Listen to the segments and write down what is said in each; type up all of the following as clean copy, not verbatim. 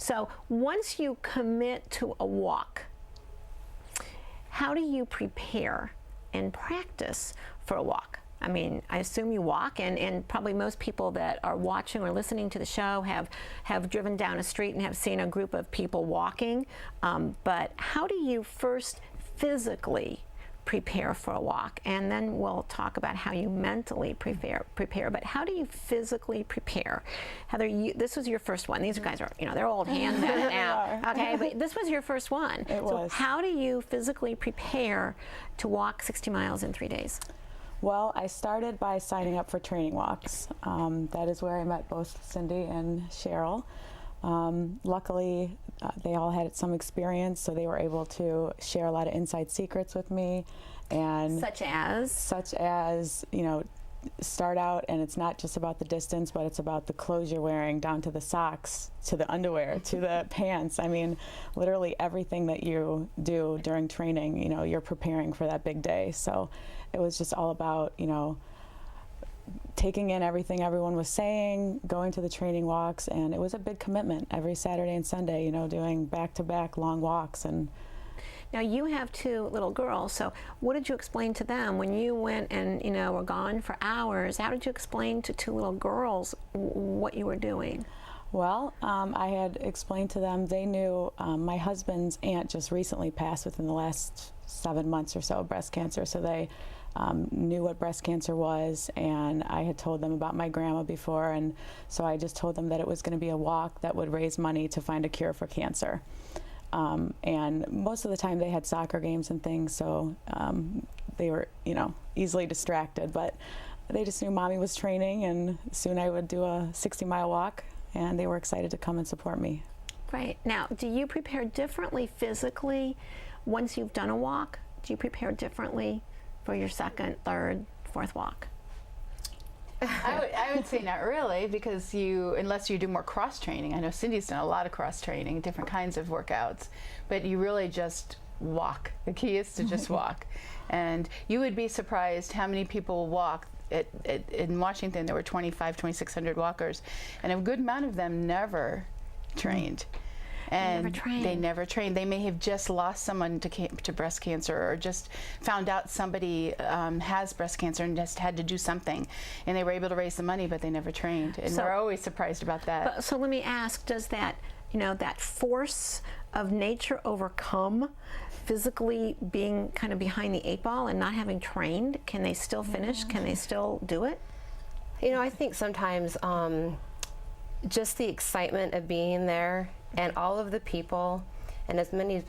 So once you commit to a walk, how do you prepare and practice for a walk? I mean, I assume you walk, and probably most people that are watching or listening to the show have driven down a street and have seen a group of people walking. But how do you first physically prepare for a walk? And then we'll talk about how you mentally prepare. But how do you physically prepare? Heather, this was your first one. These guys are, they're old hands at it now. Okay, but this was your first one. It was. How do you physically prepare to walk 60 miles in 3 days? Well, I started by signing up for training walks. That is where I met both Cindy and Cheryl. Luckily, they all had some experience, so they were able to share a lot of inside secrets with me. And Such as, start out and it's not just about the distance, but it's about the clothes you're wearing, down to the socks, to the underwear, to the pants. I mean, literally everything that you do during training, you're preparing for that big day. So it was just all about, taking in everything everyone was saying, going to the training walks, and it was a big commitment every Saturday and Sunday, doing back-to-back long walks. And now you have 2 little girls, so what did you explain to them when you went and were gone for hours? How did you explain to 2 little girls what you were doing? Well, I had explained to them, they knew my husband's aunt just recently passed within the last 7 months or so of breast cancer, so they knew what breast cancer was, and I had told them about my grandma before, and so I just told them that it was going to be a walk that would raise money to find a cure for cancer. And most of the time they had soccer games and things, so they were, easily distracted, but they just knew Mommy was training, and soon I would do a 60-mile walk, and they were excited to come and support me. Great. Now, do you prepare differently physically once you've done a walk? Do you prepare differently for your second, third, fourth walk? I would say not really, because unless you do more cross training. I know Cindy's done a lot of cross training, different kinds of workouts, but you really just walk. The key is to just walk. And you would be surprised how many people walk. In Washington, there were 2,600 walkers, and a good amount of them never trained. And they never trained. They may have just lost someone to breast cancer, or just found out somebody has breast cancer and just had to do something. And they were able to raise the money, but they never trained. And we're always surprised about that. So let me ask, does that, that force of nature overcome physically being kind of behind the 8 ball and not having trained? Can they still finish? Can they still do it? I think sometimes just the excitement of being there, and all of the people, and as many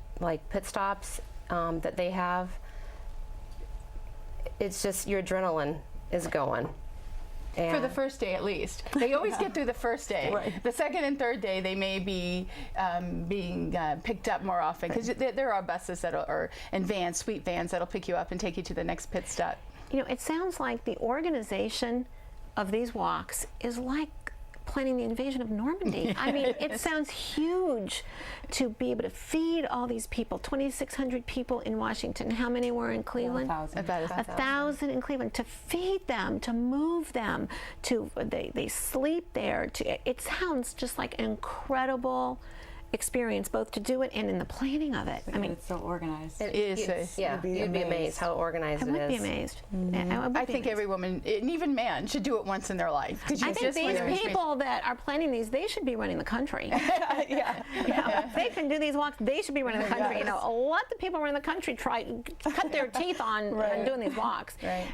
pit stops that they have, it's just your adrenaline is going. For the first day, at least. They always get through the first day. Right. The second and third day, they may be being picked up more often, because there are buses and vans, sweet vans, that'll pick you up and take you to the next pit stop. It sounds like the organization of these walks is like planning the invasion of Normandy. Yes. I mean, it sounds huge to be able to feed all these people, 2,600 people in Washington. How many were in Cleveland? 1,000. About 1,000 in Cleveland. To feed them, to move them, they sleep there. It sounds just like an incredible experience, both to do it and in the planning of it. I mean, it's so organized. It is. Yeah, you'd be amazed how organized I it would be is. amazed. I think every woman, and even man, should do it once in their life. I think these people that are planning these, they should be running the country. If they can do these walks, they should be running the country. Yes. Let the people running the country cut their teeth on doing these walks. Right.